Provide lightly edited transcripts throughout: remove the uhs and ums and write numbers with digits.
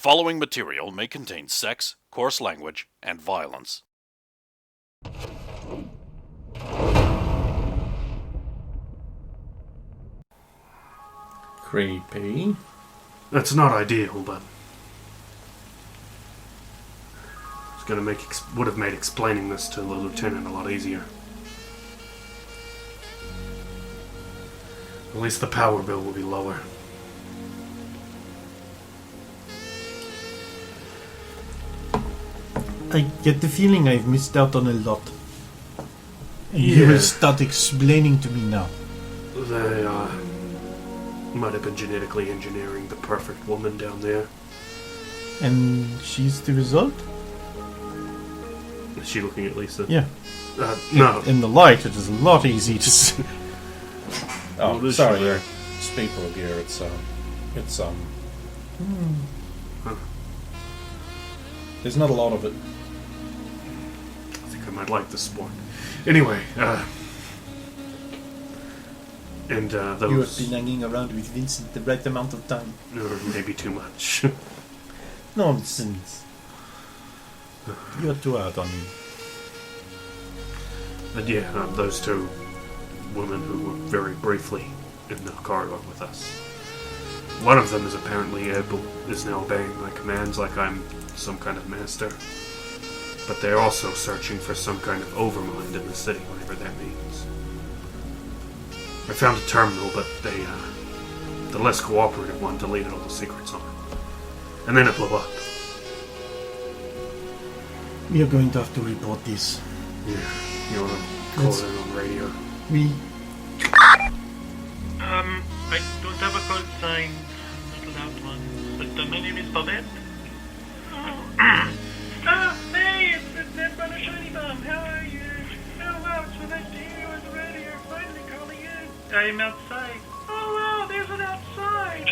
following material may contain sex, coarse language, and violence. Creepy. That's not ideal, but it's gonna would have made explaining this to the lieutenant a lot easier. At least the power bill will be lower. I get the feeling I've missed out on a lot. And Yeah. you will start explaining to me now. They might have been genetically engineering the perfect woman down there. And she's the result? Is she looking at Lisa? Yeah. No. In the light, it is a lot easy to see. Oh, Well, sorry, this- speak Prog here. It's There's not a lot of it. I think I might like this sport. Anyway, and those... You have been hanging around with Vincent the right amount of time. Or maybe too much. Nonsense. You're too hard on me. And yeah, those two women who were very briefly in the corridor with us. One of them is apparently is now obeying my commands like I'm some kind of master. But they're also searching for some kind of overmind in the city, whatever that means. I found a terminal, but the less cooperative one deleted all the secrets on it. And then it blew up. We are going to have to report this. Yeah, you wanna call it in on radio? I don't have a call sign, not a loud one, but my name is Bobette. Hey, it's Ned Brother Shiny Bomb, how are you? Oh wow, it's so nice to hear you on the radio, finally calling in. I'm outside. Oh wow, there's an outside.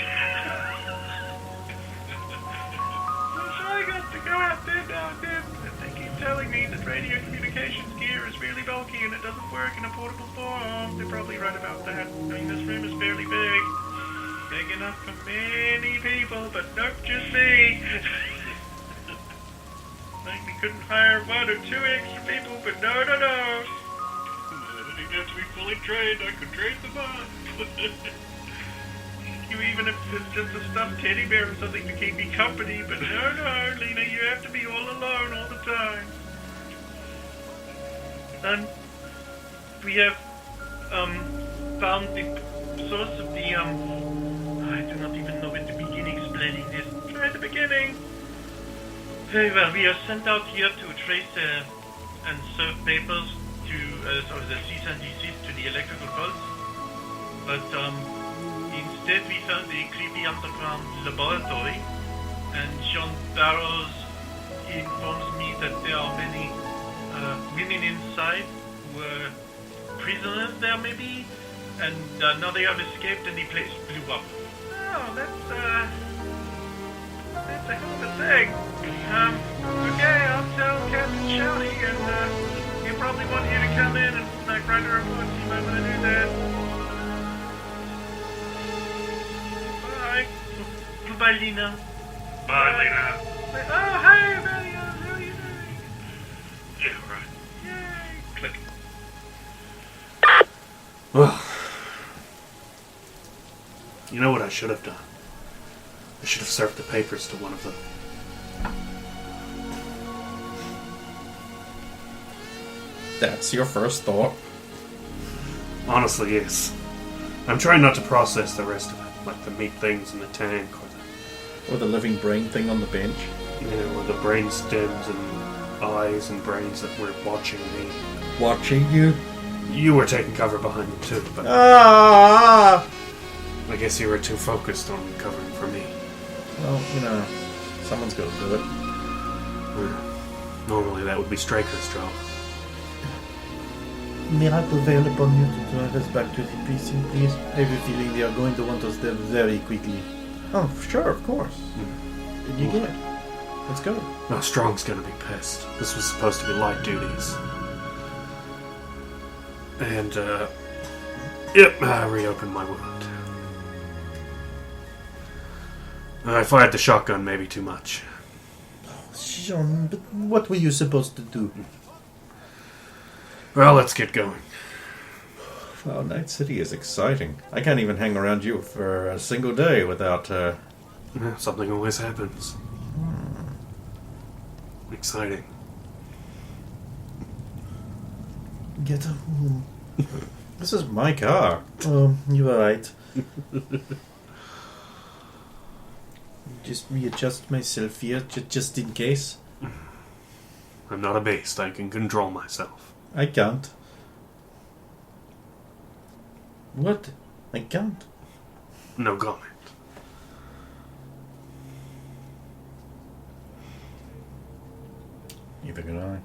So I got to go out there now and then, and they keep telling me that radio communications gear is really bulky and it doesn't work in a portable form. They're probably right about that. I mean, this room is fairly big. Big enough for many people, but not just me. Like we couldn't hire one or two extra people, but no. They have to be fully trained. I could train them up. You even if it's just a stuffed teddy bear or something to keep me company, but no, Lena, you have to be all alone all the time. And we have found the source of the I do not even know where to begin explaining this. Try the beginning. Very well, we are sent out here to trace and serve papers to sort of the cease and desist to the electrical pulse. But instead we found a creepy underground laboratory, and John Barrows informs me that there are many women inside who were prisoners there maybe, and now they have escaped and the place blew up. Oh, that's a hell of a thing. Okay, I'll tell Captain Shouty, and he'll probably want you to come in and write a report, so you might want to do that. Bye. Bye, Lena. Bye, Lena. Oh, hi, Amelia. How are you doing? Yeah, right. Yay. Click. Well, you know what I should have done? I should have served the papers to one of them. That's your first thought. Honestly, yes. I'm trying not to process the rest of it, like the meat things in the tank, Or the living brain thing on the bench. or the brain stems and eyes and brains that were watching me. Watching you. You were taking cover behind them too, but Ah! I guess you were too focused on covering for me. Well, someone's got to do it. Normally that would be Straker's job. May I prevail upon you to drive us back to the precinct, please? I have a feeling they are going to want us there very quickly. Oh, sure, of course. Did you get it? Let's go. Now Strong's gonna be pissed. This was supposed to be light duties. And, I reopened my wound. I fired the shotgun maybe too much. Jean, but what were you supposed to do? Well, let's get going. Wow, Night City is exciting. I can't even hang around you for a single day without, Yeah, something always happens. Exciting. Get home. This is my car. Oh, you're right. Just readjust myself here, just in case. I'm not a beast. I can control myself. I can't. What? I can't. No comment. Neither can I.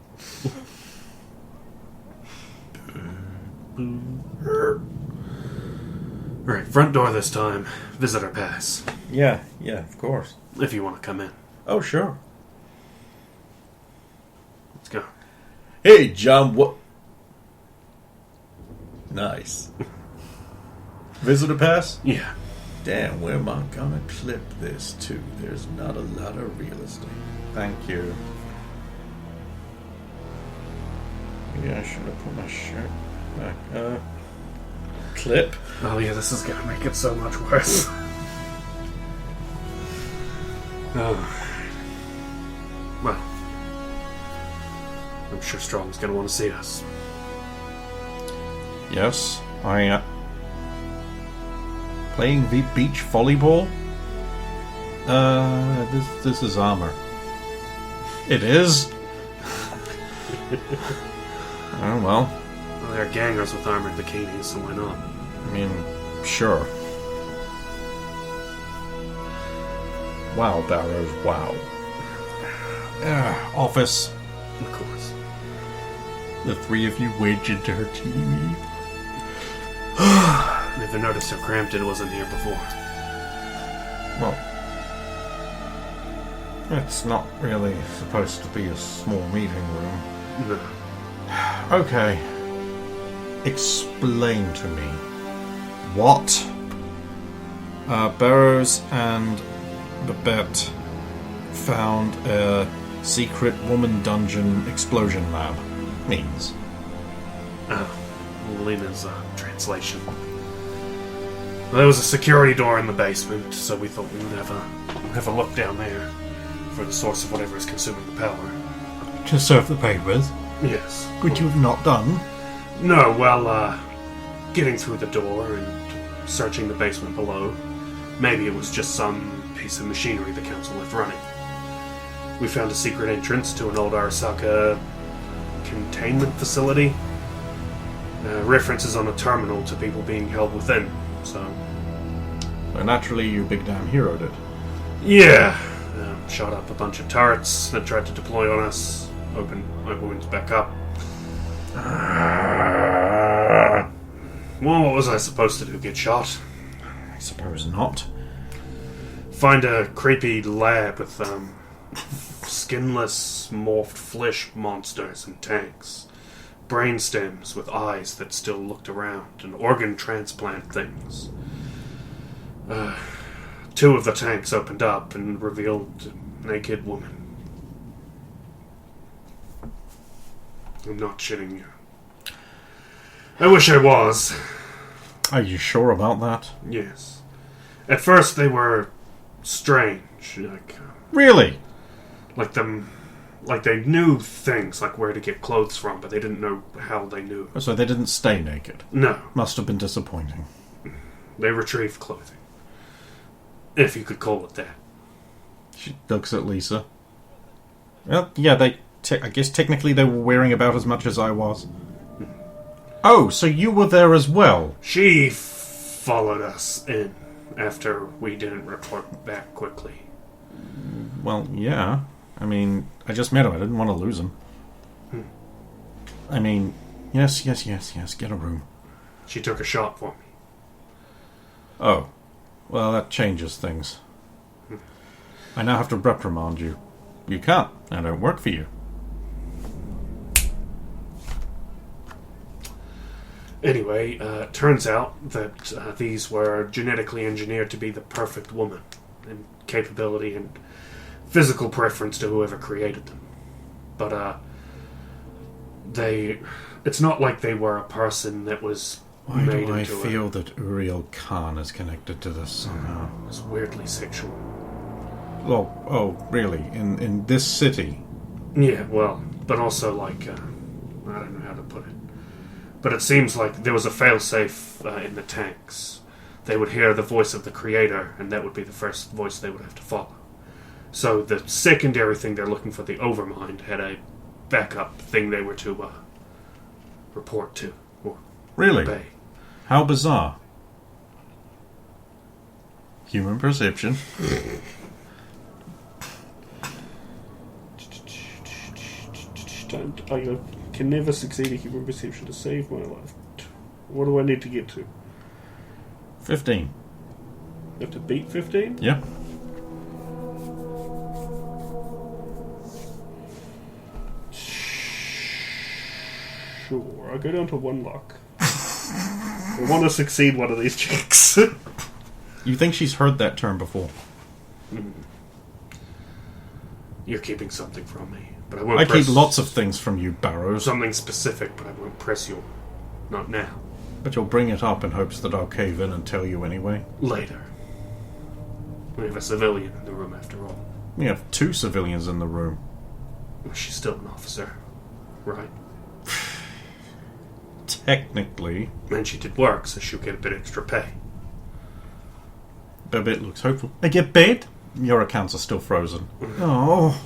Alright, front door this time. Visitor pass. Yeah, of course. If you want to come in. Oh, sure. Let's go. Hey, John, what? Nice. Visitor pass? Yeah. Damn, where am I gonna clip this to? There's not a lot of real estate. Thank you. Maybe I should have put my shirt back. Clip? Oh yeah, this is gonna make it so much worse. Oh. Well. I'm sure Strong's gonna want to see us. Yes, I, playing the beach volleyball? This is armor. It is? Oh, well. Well, there are gangers with armored bikinis, so why not? I mean, sure. Wow, Barrows, wow. Office. Of course. The three of you wedge into her TV. Never noticed how cramped it was in here before. Well, it's not really supposed to be a small meeting room. No. Okay. Explain to me. What Burroughs and Babette found a secret woman dungeon explosion lab means. Lena's translation. Well, there was a security door in the basement, so we thought we would have a look down there for the source of whatever is consuming the power. To serve the papers, Yes. which you've not done. No, well, getting through the door and searching the basement below, maybe it was just some piece of machinery the council left running. We found a secret entrance to an old Arasaka containment facility. References on a terminal to people being held within, so... So naturally you big damn heroed it. Yeah. Shot up a bunch of turrets that tried to deploy on us. Opened my wounds back up. Well, what was I supposed to do? Get shot? I suppose not. Find a creepy lab with, skinless, morphed flesh monsters and tanks. Brain stems with eyes that still looked around, and organ transplant things. Two of the tanks opened up and revealed a naked woman. I'm not shitting you. I wish I was. Are you sure about that? Yes. At first they were strange, Really? like they knew things, like where to get clothes from, but they didn't know how they knew. So they didn't stay naked. No, Must have been disappointing. they retrieved clothing. If you could call it that. She looks at Lisa. Well, yeah, I guess technically they were wearing about as much as I was. Oh, so you were there as well? She followed us in after we didn't report back quickly. Well, yeah. I mean, I just met him. I didn't want to lose him. I mean, yes, get a room. She took a shot for me. Oh. Well, that changes things. I now have to reprimand you. You can't. I don't work for you. Anyway, turns out that these were genetically engineered to be the perfect woman. And capability and physical preference to whoever created them. But, it's not like they were a person that was Why made do I into feel that Uriel Khan is connected to this somehow? It's weirdly sexual. Oh, really? In this city? Yeah, well, but also like, I don't know how to put it. But it seems like there was a failsafe in the tanks. They would hear the voice of the creator, and that would be the first voice they would have to follow. So the secondary thing they're looking for, the Overmind, had a backup thing they were to report to. Or Really? obey. How bizarre. Human perception. I can never succeed at human perception to save my life. What do I need to get to? 15. I have to beat 15? Yeah. Sure, I'll go down to 1 luck. I want to succeed one of these checks. You think she's heard that term before? You're keeping something from me, but I won't I press keep lots of things from you, Barrows. something specific, but I won't press you. Not now. But you'll bring it up in hopes that I'll cave in and tell you anyway. Later. We have a civilian in the room after all. We have 2 civilians in the room. She's still an officer, right? Technically. And she did work, so she'll get a bit extra pay. Babette looks hopeful. I get paid? Your accounts are still frozen. Oh.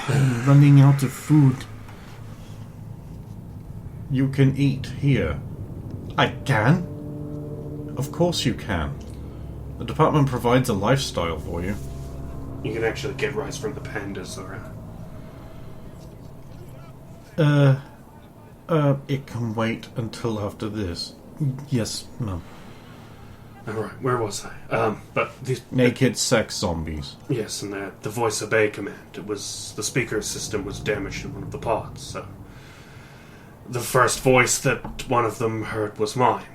I'm running out of food. You can eat here. I can? Of course you can. The department provides a lifestyle for you. You can actually get rice from the pandas, or... It can wait until after this. Yes, ma'am. Alright, where was I? But these... Naked sex zombies. Yes, and the voice obey command. It was... The speaker system was damaged in one of the pods, so... The first voice that one of them heard was mine.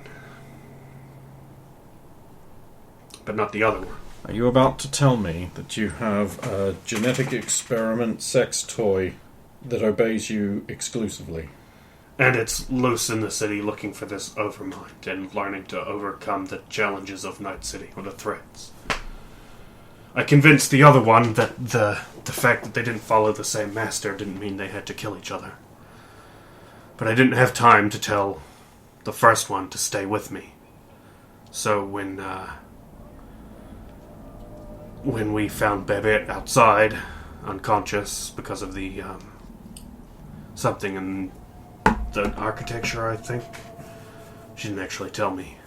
But not the other one. Are you about to tell me that you have a genetic experiment sex toy that obeys you exclusively? And it's loose in the city looking for this Overmind and learning to overcome the challenges of Night City, or the threats. I convinced the other one that the fact that they didn't follow the same master didn't mean they had to kill each other. But I didn't have time to tell the first one to stay with me. So when we found Babette outside, unconscious because of the something in the architecture, I think. She didn't actually tell me.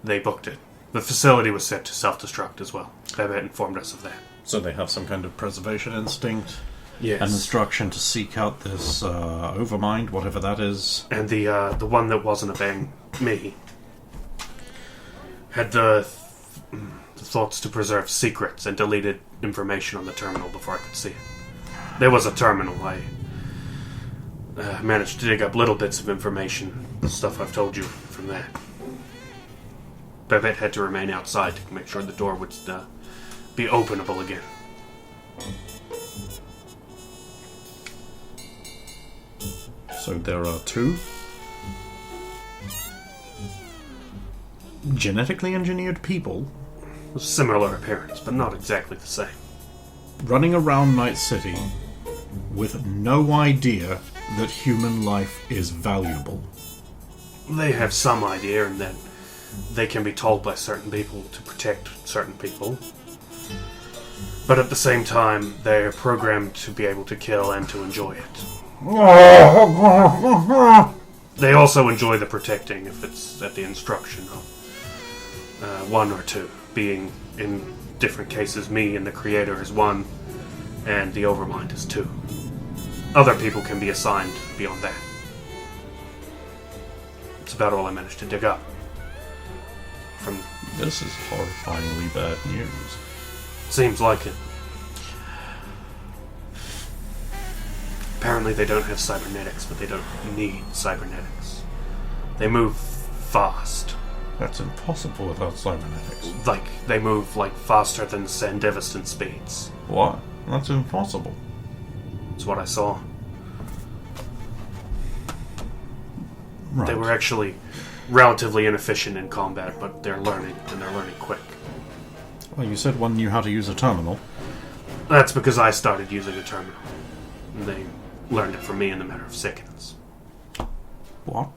They booked it. The facility was set to self-destruct as well. Babette informed us of that. So they have some kind of preservation instinct? Yes. An instruction to seek out this Overmind, whatever that is. And the one that wasn't obeying me had the thoughts to preserve secrets and deleted information on the terminal before I could see it. There was a terminal. I managed to dig up little bits of information, the stuff I've told you from that. Babette had to remain outside to make sure the door would be openable again. So there are 2 genetically engineered people Similar appearance, but not exactly the same. running around Night City with no idea that human life is valuable. They have some idea, and that they can be told by certain people to protect certain people. But at the same time, they're programmed to be able to kill and to enjoy it. They also enjoy the protecting if it's at the instruction of 1 or 2, being in different cases me and the creator is 1, and the Overmind is 2. Other people can be assigned beyond that. It's about all I managed to dig up. From This is horrifyingly bad news. seems like it. Apparently they don't have cybernetics, but they don't need cybernetics. They move fast, That's impossible without cybernetics. Like, they move, like, faster than Sandevistan speeds. What? That's impossible. That's what I saw. Right. They were actually relatively inefficient in combat, but they're learning, and they're learning quick. Well, you said one knew how to use a terminal. That's because I started using a terminal. And they learned it from me in a matter of seconds. What?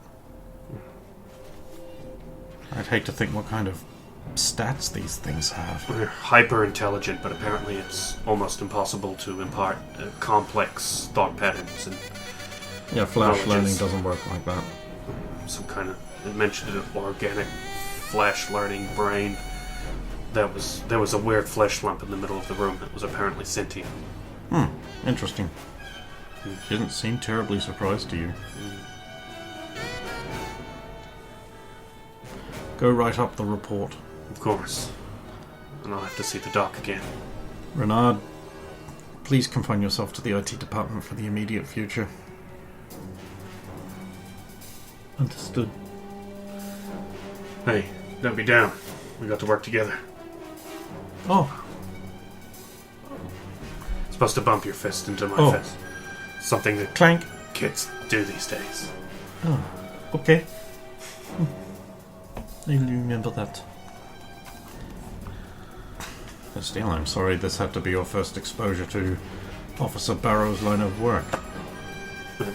I'd hate to think what kind of stats these things have. They're hyper intelligent, but apparently it's almost impossible to impart complex thought patterns and Yeah, flash knowledges. learning doesn't work like that. Some kind of, it mentioned an organic flash learning brain. There was a weird flesh lump in the middle of the room that was apparently sentient. Interesting. She didn't seem terribly surprised to you. Go write up the report. Of course. And I'll have to see the doc again. Renard, please confine yourself to the IT department for the immediate future. Understood. Hey, don't be down. We got to work together. Oh, Supposed to bump your fist into my Oh. fist. Something that clank. kids do these days. Oh, okay. I'll remember that. But still, I'm sorry this had to be your first exposure to Officer Barrow's line of work.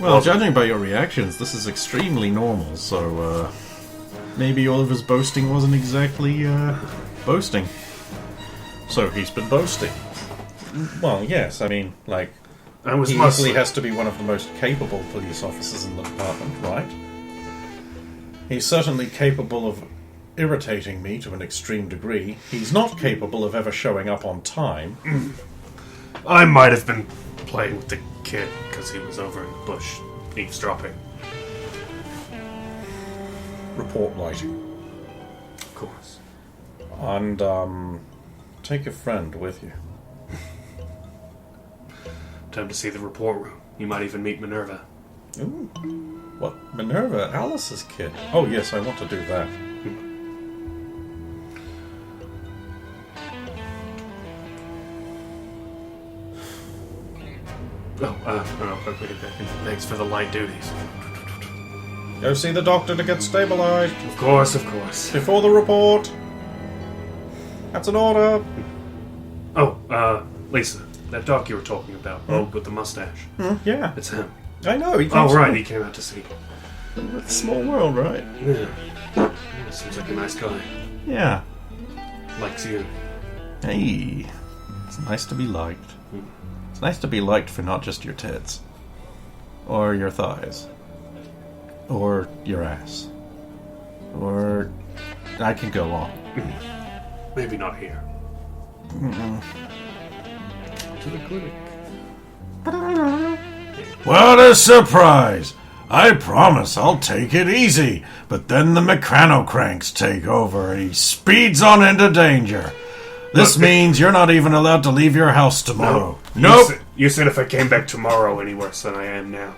Well, judging by your reactions, this is extremely normal, so, maybe all of his boasting wasn't exactly, boasting. So he's been boasting. Well, yes, I mean, like, I was he mostly easily has to be one of the most capable police officers in the department, right? He's certainly capable of irritating me to an extreme degree. He's not capable of ever showing up on time. I might have been playing with the kid because he was over in the bush eavesdropping. Report writing. Of course. And, take your friend with you. Time to see the report room. You might even meet Minerva. Ooh. What? Minerva? Alice's kid? Oh, yes, I want to do that. Okay. Thanks for the light duties. Go see the doctor to get stabilized Of course, of course. before the report. That's an order. Oh, Lisa, that doc you were talking about, old with the mustache. Yeah, It's him. I know. He Oh, thinks right, he came out to see. It's a small world, right? Yeah. Seems like a nice guy. Yeah. Likes you. Hey, it's nice to be liked. It's nice to be liked for not just your tits. Or your thighs. Or your ass. Or... I can go on. Maybe not here. To the clinic. What a surprise! I promise I'll take it easy, but then the mechanocranks take over and he speeds on into danger. This means you're not even allowed to leave your house tomorrow. Nope! You said if I came back tomorrow any worse than I am now.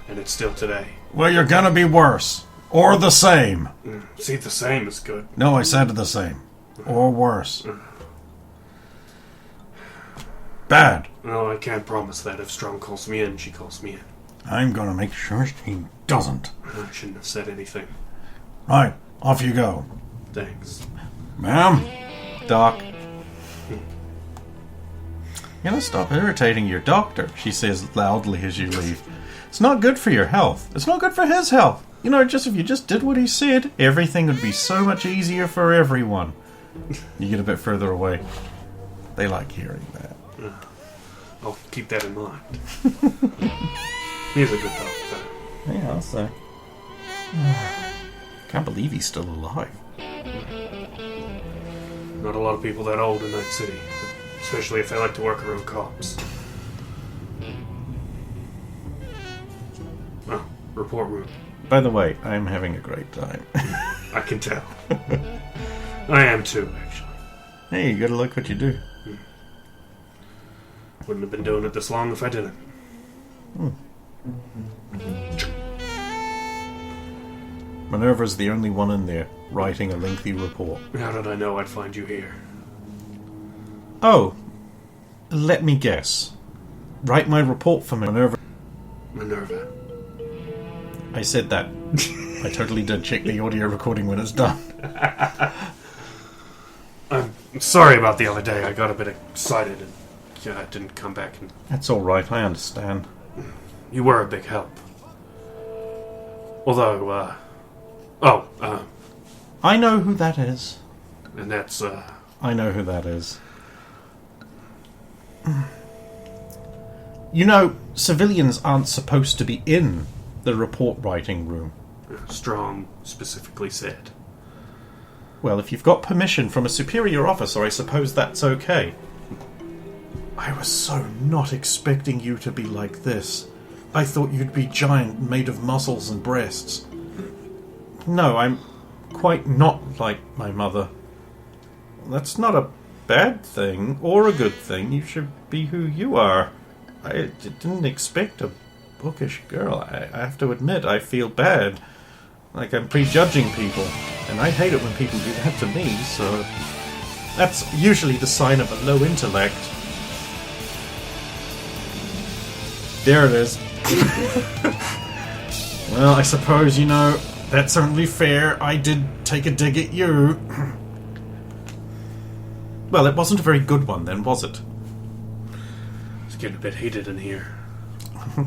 And it's still today. Well, you're gonna be worse. Or the same. See, the same is good. No, I said the same. Or worse. Bad. No, I can't promise that. If Strong calls me in, she calls me in. I'm gonna make sure she doesn't. I shouldn't have said anything. Right, off you go. Thanks. Ma'am? Doc. You gotta stop irritating your doctor, she says loudly as you leave. It's not good for your health. It's not good for his health. You know, just if you just did what he said, everything would be so much easier for everyone. You get a bit further away. They like hearing that. I'll keep that in mind. He's a good doctor. Yeah, I'll say. Can't believe he's still alive. Not a lot of people that old in Night City. Especially if they like to work around cops. Oh, report room. By the way, I'm having a great time. I can tell. I am too, actually. Hey, you gotta like what you do. Wouldn't have been doing it this long if I didn't. Minerva's the only one in there writing a lengthy report. How did I know I'd find you here? Oh, let me guess. Write my report for Minerva. Minerva. I said that. I totally did check the audio recording when it's done. I'm sorry about the other day. I got a bit excited and I didn't come back. And That's alright, I understand. you were a big help. Although, I know who that is. and that's, I know who that is. You know, civilians aren't supposed to be in the report writing room. Strong specifically said. Well, if you've got permission from a superior officer, I suppose that's okay. I was so not expecting you to be like this. I thought you'd be giant, made of muscles and breasts. No, I'm quite not like my mother. That's not a bad thing, or a good thing. You should be who you are. I didn't expect a bookish girl. I have to admit, I feel bad. Like I'm prejudging people. And I hate it when people do that to me, so... That's usually the sign of a low intellect. There it is. Well, I suppose, that's certainly fair. I did take a dig at you. Well, it wasn't a very good one then, was it? It's getting a bit heated in here.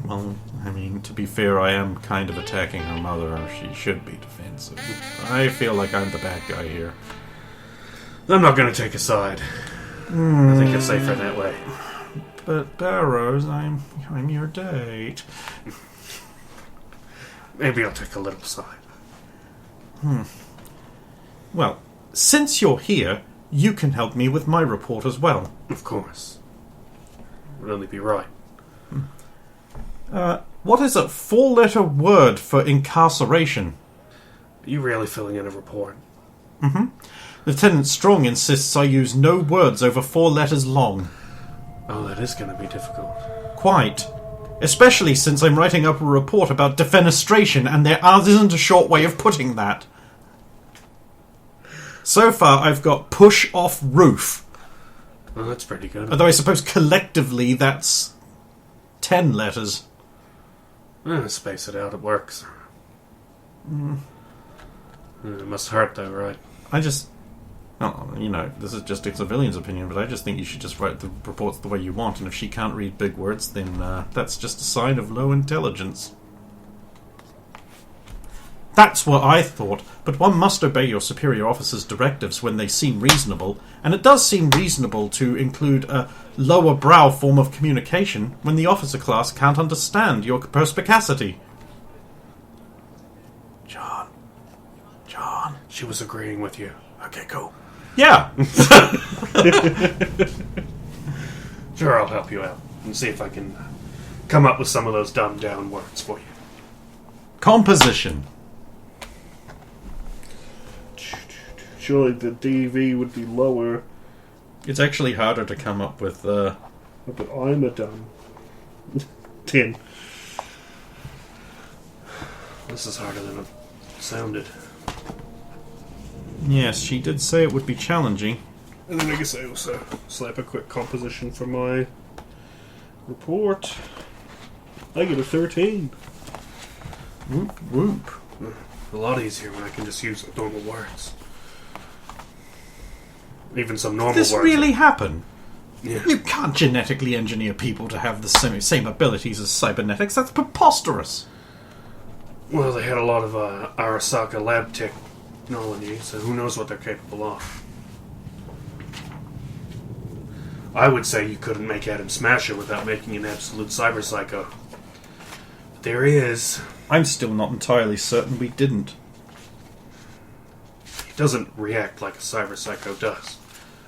Well, I mean, to be fair, I am kind of attacking her mother, and she should be defensive. I feel like I'm the bad guy here. I'm not going to take a side. I think it's safer that way. But Barrows, I'm your date. Maybe I'll take a little side. Well, since you're here, you can help me with my report as well. Of course. Would only be right. What is a 4-letter word for incarceration? Are you really filling in a report? Mm-hmm. Lieutenant Strong insists I use no words over 4 letters long. Oh, that is going to be difficult. Quite. Especially since I'm writing up a report about defenestration, and there isn't a short way of putting that. So far, I've got push off roof. Well, that's pretty good. Although I suppose collectively that's 10 letters. Space it out, it works. It must hurt though, right? This is just a civilian's opinion, but I just think you should just write the reports the way you want, and if she can't read big words, then that's just a sign of low intelligence. That's what I thought, but one must obey your superior officer's directives when they seem reasonable, and it does seem reasonable to include a lower brow form of communication when the officer class can't understand your perspicacity. John. She was agreeing with you. Okay, cool. Yeah. Sure, I'll help you out and see if I can come up with some of those dumbed down words for you. Composition. Surely the DV would be lower. It's actually harder to come up with... But I'm a dumb 10. This is harder than it sounded. Yes, she did say it would be challenging. And then I guess I also slap a quick composition for my report. I get a 13. Whoop, whoop. A lot easier when I can just use normal words. Even some normal Did this words. really happen? Yeah. You can't genetically engineer people to have the same abilities as cybernetics. That's preposterous. Well, they had a lot of Arasaka lab technology, so who knows what they're capable of. I would say you couldn't make Adam Smasher without making an absolute cyber psycho. But there he is. I'm still not entirely certain we didn't. He doesn't react like a cyber psycho does.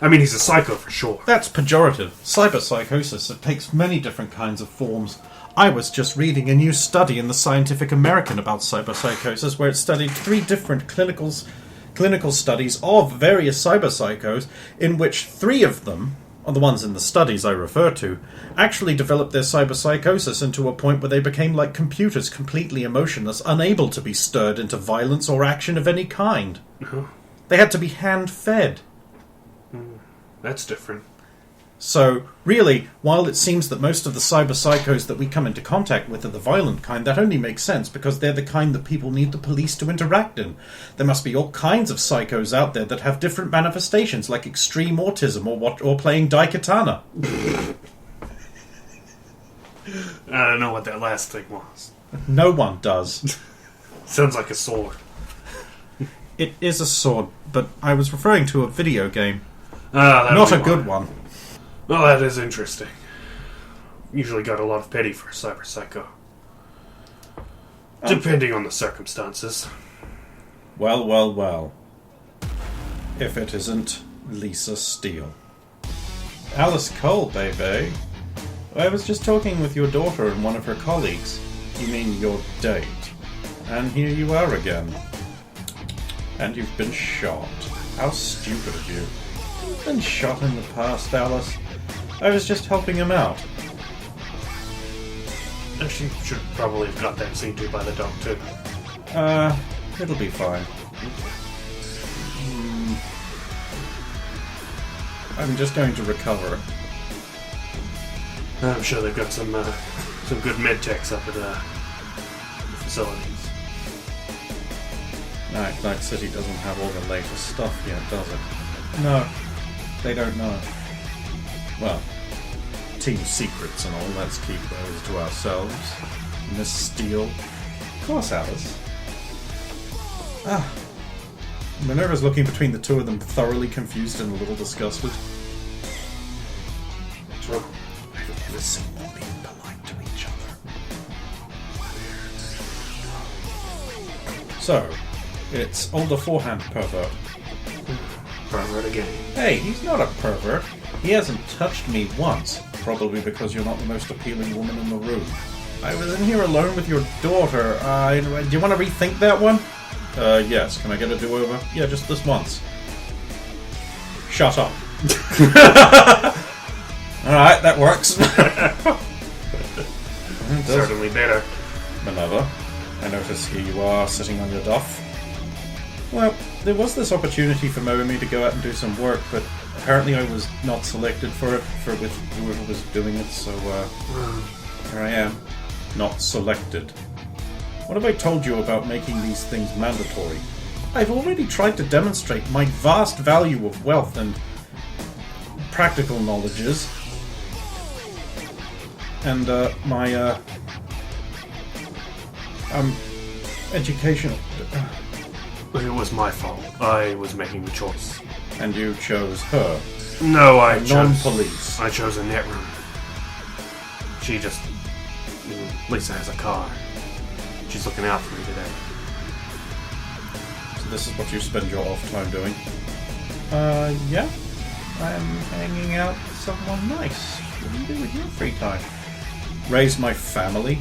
I mean, he's a psycho for sure. That's pejorative. Cyberpsychosis, it takes many different kinds of forms. I was just reading a new study in the Scientific American about cyberpsychosis, where it studied 3 different clinical studies of various cyberpsychos, in which 3 of them or the ones in the studies I refer to, actually developed their cyberpsychosis into a point where they became like computers, completely emotionless, unable to be stirred into violence or action of any kind. They had to be hand-fed. That's different. So, really, while it seems that most of the cyberpsychos that we come into contact with are the violent kind, that only makes sense because they're the kind that people need the police to interact in. There must be all kinds of psychos out there that have different manifestations, like extreme autism or playing daikatana. I don't know what that last thing was. No one does. Sounds like a sword. It is a sword, but I was referring to a video game. Not Not a good one. Well, that is interesting. Usually got a lot of pity for a cyber psycho. Depending on the circumstances. Well, well, well. If it isn't Lisa Steele. Alice Cole, baby. I was just talking with your daughter and one of her colleagues. You mean your date. And here you are again. And you've been shot. How stupid of you. You've been shot in the past, Alice. I was just helping him out. She should probably have got that seen to by the dog, too. It'll be fine. I'm just going to recover. I'm sure they've got some good med techs up at the facilities. Night City doesn't have all the latest stuff yet, does it? No, they don't know. Well, team secrets and all, let's keep those to ourselves. Miss Steele. Of course, Alice. Minerva's looking between the two of them, thoroughly confused and a little disgusted. What's wrong? I've never seen them being polite to each other. So, it's older forehand pervert. Pervert again. Hey, he's not a pervert. He hasn't touched me once. Probably because you're not the most appealing woman in the room. I was in here alone with your daughter. Do you want to rethink that one? Yes. Can I get a do-over? Yeah, just this once. Shut up. Alright, that works. Certainly better. Minerva, I notice here you are, sitting on your duff. Well, there was this opportunity for Moemi to go out and do some work, but apparently I was not selected for it, with whoever was doing it, so, here I am. Not selected. What have I told you about making these things mandatory? I've already tried to demonstrate my vast value of wealth and practical knowledges. And, my, educational... It was my fault. I was making the choice. And you chose her. No, I chose... Non-police. I chose a net room. She just... Lisa has a car. She's looking out for me today. So this is what you spend your off time doing? Yeah. I'm hanging out with someone nice. What do you do with your free time? Raise my family?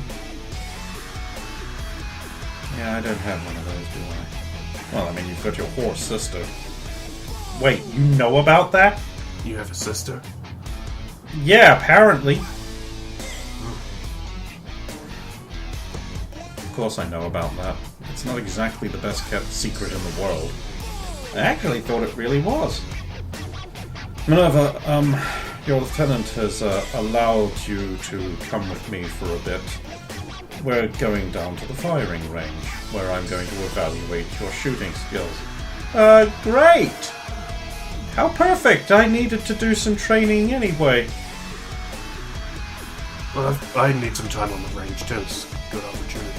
Yeah, I don't have one of those, do I? Well, I mean, you've got your whore sister. Wait, you know about that? You have a sister? Yeah, apparently. Of course I know about that. It's not exactly the best kept secret in the world. I actually thought it really was. Minerva, your lieutenant has allowed you to come with me for a bit. We're going down to the firing range, where I'm going to evaluate your shooting skills. Great! How perfect! I needed to do some training anyway. Well, I need some time on the range too. It's a good opportunity.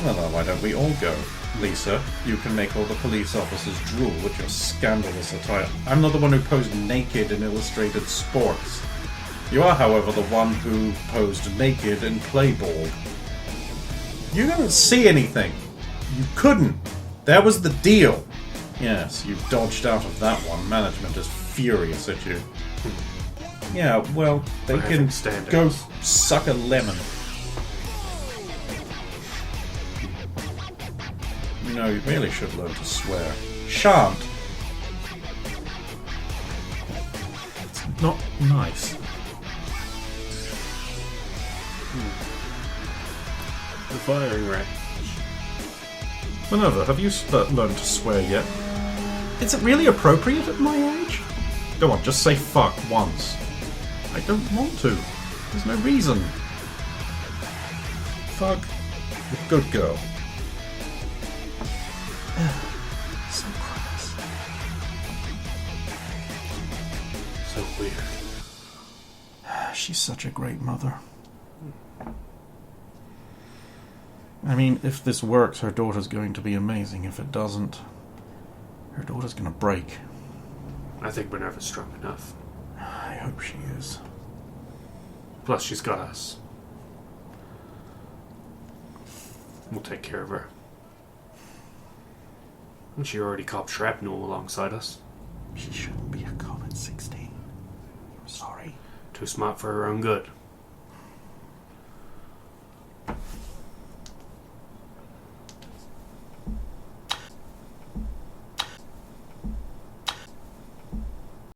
Well, then why don't we all go? Lisa, you can make all the police officers drool with your scandalous attire. I'm not the one who posed naked in Illustrated Sports. You are, however, the one who posed naked in Playboy. You didn't see anything. You couldn't. That was the deal. Yes, you dodged out of that one. Management is furious at you. Yeah, well, they can go suck a lemon. You know, you really should learn to swear. Shan't. It's not nice. The firing range. Minerva, have you learned to swear yet? Is it really appropriate at my age? Go on, just say fuck once. I don't want to. There's no reason. Fuck. Good girl. So crass. So weird. She's such a great mother. I mean, if this works, her daughter's going to be amazing. If it doesn't, her daughter's going to break. I think Minerva's strong enough. I hope she is. Plus, she's got us. We'll take care of her. And she already copped shrapnel alongside us. She shouldn't be a cop at 16. I'm sorry. Too smart for her own good.